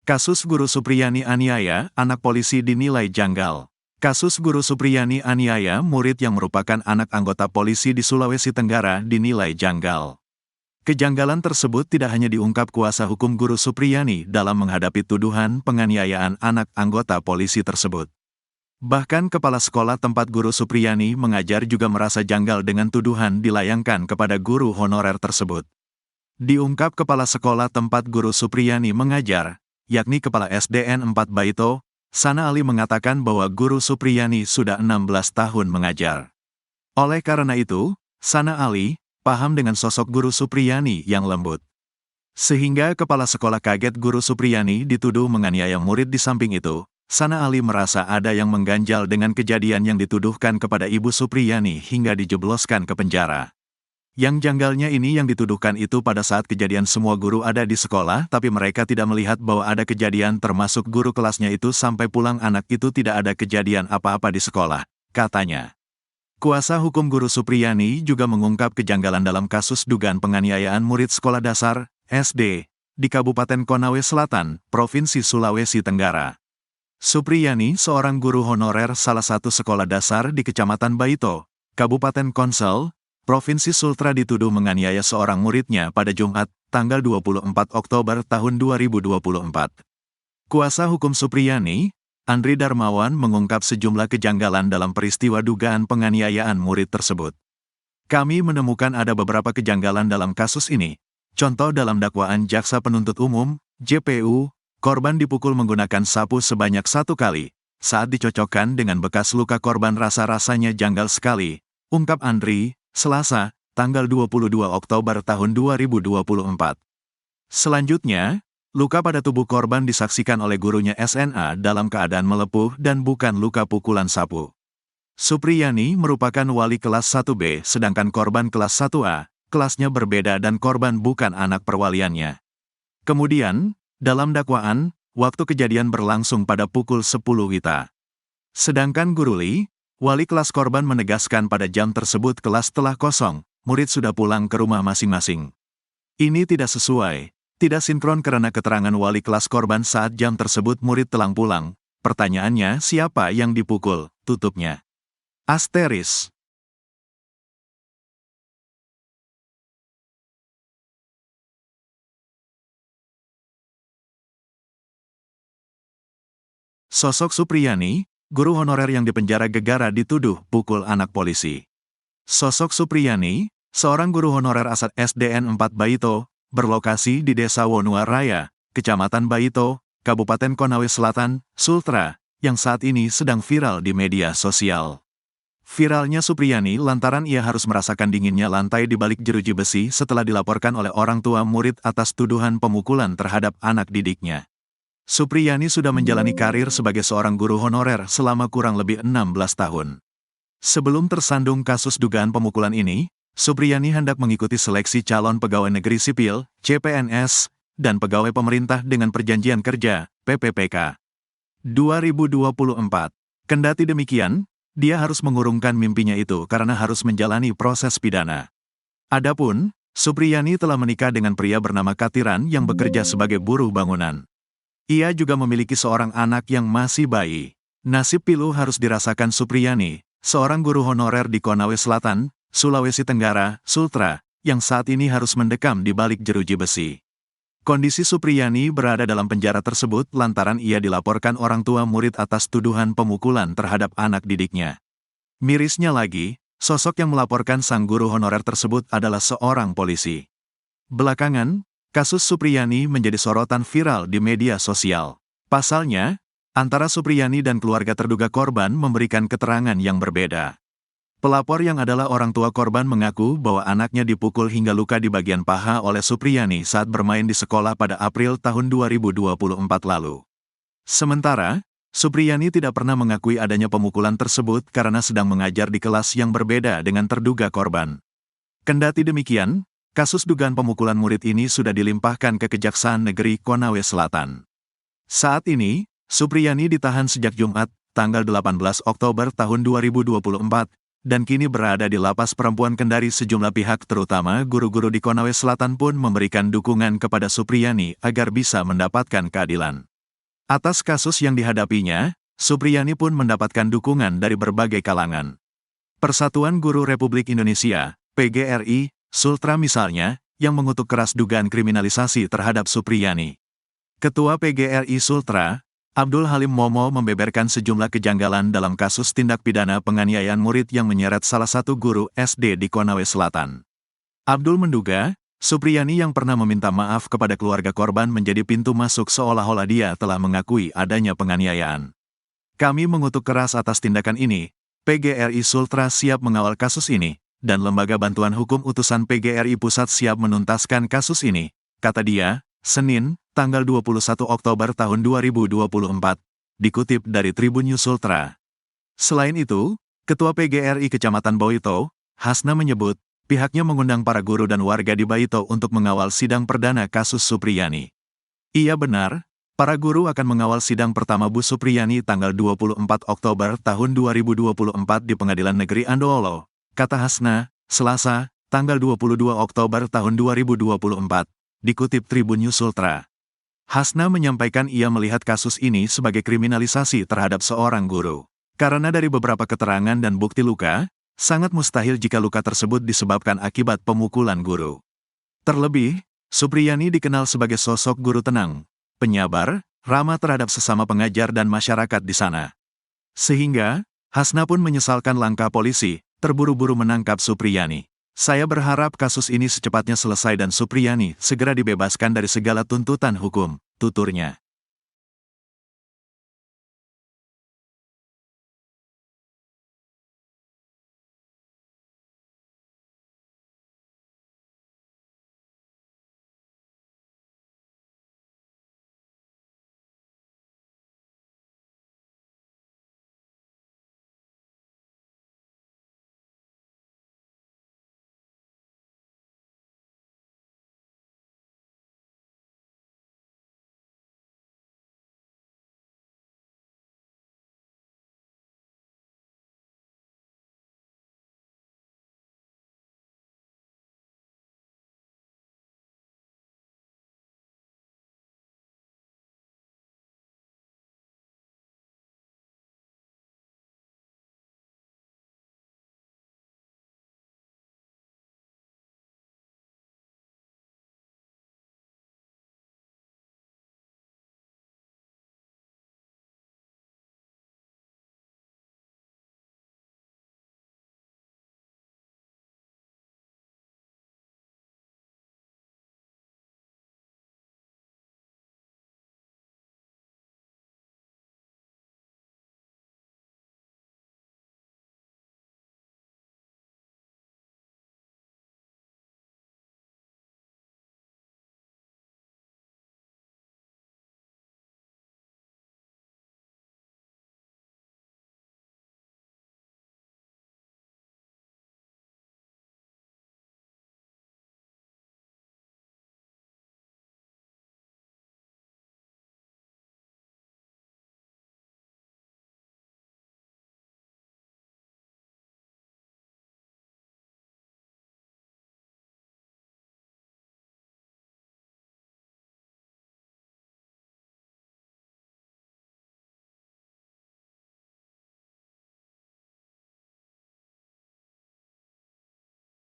Kasus Guru Supriyani aniaya, anak polisi dinilai janggal. Kasus Guru Supriyani aniaya, murid yang merupakan anak anggota polisi di Sulawesi Tenggara dinilai janggal. Kejanggalan tersebut tidak hanya diungkap kuasa hukum Guru Supriyani dalam menghadapi tuduhan penganiayaan anak anggota polisi tersebut. Bahkan kepala sekolah tempat Guru Supriyani mengajar juga merasa janggal dengan tuduhan dilayangkan kepada guru honorer tersebut. Diungkap kepala sekolah tempat Guru Supriyani mengajar, yakni Kepala SDN 4 Baito, Sana Ali mengatakan bahwa Guru Supriyani sudah 16 tahun mengajar. Oleh karena itu, Sana Ali paham dengan sosok Guru Supriyani yang lembut. Sehingga kepala sekolah kaget Guru Supriyani dituduh menganiaya murid. Di samping itu, Sana Ali merasa ada yang mengganjal dengan kejadian yang dituduhkan kepada Ibu Supriyani hingga dijebloskan ke penjara. Yang janggalnya ini yang dituduhkan itu pada saat kejadian semua guru ada di sekolah, tapi mereka tidak melihat bahwa ada kejadian termasuk guru kelasnya itu sampai pulang anak itu tidak ada kejadian apa-apa di sekolah, katanya. Kuasa hukum Guru Supriyani juga mengungkap kejanggalan dalam kasus dugaan penganiayaan murid sekolah dasar, SD, di Kabupaten Konawe Selatan, Provinsi Sulawesi Tenggara. Supriyani, seorang guru honorer salah satu sekolah dasar di Kecamatan Baito, Kabupaten Konsel, Provinsi Sultra dituduh menganiaya seorang muridnya pada Jumat, tanggal 24 Oktober tahun 2024. Kuasa hukum Supriyani, Andri Darmawan mengungkap sejumlah kejanggalan dalam peristiwa dugaan penganiayaan murid tersebut. Kami menemukan ada beberapa kejanggalan dalam kasus ini. Contoh dalam dakwaan Jaksa Penuntut Umum, JPU, korban dipukul menggunakan sapu sebanyak 1 kali. Saat dicocokkan dengan bekas luka korban rasa-rasanya janggal sekali, ungkap Andri, Selasa, tanggal 22 Oktober tahun 2024. Selanjutnya, luka pada tubuh korban disaksikan oleh gurunya SNA dalam keadaan melepuh dan bukan luka pukulan sapu. Supriyani merupakan wali kelas 1B, sedangkan korban kelas 1A, kelasnya berbeda dan korban bukan anak perwaliannya. Kemudian, dalam dakwaan, waktu kejadian berlangsung pada pukul 10 WITA. Sedangkan Guru Li, wali kelas korban menegaskan pada jam tersebut kelas telah kosong, murid sudah pulang ke rumah masing-masing. Ini tidak sesuai, tidak sinkron karena keterangan wali kelas korban saat jam tersebut murid telah pulang. Pertanyaannya, siapa yang dipukul? Tutupnya. Asteris. Sosok Supriyani, guru honorer yang dipenjara gegara dituduh pukul anak polisi. Sosok Supriyani, seorang guru honorer asal SDN 4 Baito, berlokasi di Desa Wonua Raya, Kecamatan Baito, Kabupaten Konawe Selatan, Sultra, yang saat ini sedang viral di media sosial. Viralnya Supriyani lantaran ia harus merasakan dinginnya lantai di balik jeruji besi setelah dilaporkan oleh orang tua murid atas tuduhan pemukulan terhadap anak didiknya. Supriyani sudah menjalani karir sebagai seorang guru honorer selama kurang lebih 16 tahun. Sebelum tersandung kasus dugaan pemukulan ini, Supriyani hendak mengikuti seleksi calon pegawai negeri sipil, CPNS, dan pegawai pemerintah dengan perjanjian kerja, PPPK. 2024. Kendati demikian, dia harus mengurungkan mimpinya itu karena harus menjalani proses pidana. Adapun, Supriyani telah menikah dengan pria bernama Katiran yang bekerja sebagai buruh bangunan. Ia juga memiliki seorang anak yang masih bayi. Nasib pilu harus dirasakan Supriyani, seorang guru honorer di Konawe Selatan, Sulawesi Tenggara, Sultra, yang saat ini harus mendekam di balik jeruji besi. Kondisi Supriyani berada dalam penjara tersebut lantaran ia dilaporkan orang tua murid atas tuduhan pemukulan terhadap anak didiknya. Mirisnya lagi, sosok yang melaporkan sang guru honorer tersebut adalah seorang polisi. Belakangan, kasus Supriyani menjadi sorotan viral di media sosial. Pasalnya, antara Supriyani dan keluarga terduga korban memberikan keterangan yang berbeda. Pelapor yang adalah orang tua korban mengaku bahwa anaknya dipukul hingga luka di bagian paha oleh Supriyani saat bermain di sekolah pada April tahun 2024 lalu. Sementara, Supriyani tidak pernah mengakui adanya pemukulan tersebut karena sedang mengajar di kelas yang berbeda dengan terduga korban. Kendati demikian, kasus dugaan pemukulan murid ini sudah dilimpahkan ke Kejaksaan Negeri Konawe Selatan. Saat ini, Supriyani ditahan sejak Jumat, tanggal 18 Oktober tahun 2024, dan kini berada di Lapas Perempuan Kendari. Sejumlah pihak terutama guru-guru di Konawe Selatan pun memberikan dukungan kepada Supriyani agar bisa mendapatkan keadilan. Atas kasus yang dihadapinya, Supriyani pun mendapatkan dukungan dari berbagai kalangan. Persatuan Guru Republik Indonesia, PGRI, Sultra misalnya, yang mengutuk keras dugaan kriminalisasi terhadap Supriyani. Ketua PGRI Sultra, Abdul Halim Momo membeberkan sejumlah kejanggalan dalam kasus tindak pidana penganiayaan murid yang menyeret salah satu guru SD di Konawe Selatan. Abdul menduga, Supriyani yang pernah meminta maaf kepada keluarga korban menjadi pintu masuk seolah-olah dia telah mengakui adanya penganiayaan. Kami mengutuk keras atas tindakan ini, PGRI Sultra siap mengawal kasus ini, dan Lembaga Bantuan Hukum Utusan PGRI Pusat siap menuntaskan kasus ini, kata dia, Senin, tanggal 21 Oktober tahun 2024, dikutip dari Tribun News Sultra. Selain itu, Ketua PGRI Kecamatan Boito, Hasna menyebut, pihaknya mengundang para guru dan warga di Baito untuk mengawal sidang perdana kasus Supriyani. Iya benar, para guru akan mengawal sidang pertama Bu Supriyani tanggal 24 Oktober tahun 2024 di Pengadilan Negeri Andoolo, kata Hasna, Selasa, tanggal 22 Oktober tahun 2024, dikutip Tribun News Sultra. Hasna menyampaikan ia melihat kasus ini sebagai kriminalisasi terhadap seorang guru. Karena dari beberapa keterangan dan bukti luka, sangat mustahil jika luka tersebut disebabkan akibat pemukulan guru. Terlebih, Supriyani dikenal sebagai sosok guru tenang, penyabar, ramah terhadap sesama pengajar dan masyarakat di sana. Sehingga, Hasna pun menyesalkan langkah polisi, terburu-buru menangkap Supriyani. Saya berharap kasus ini secepatnya selesai dan Supriyani segera dibebaskan dari segala tuntutan hukum, tuturnya.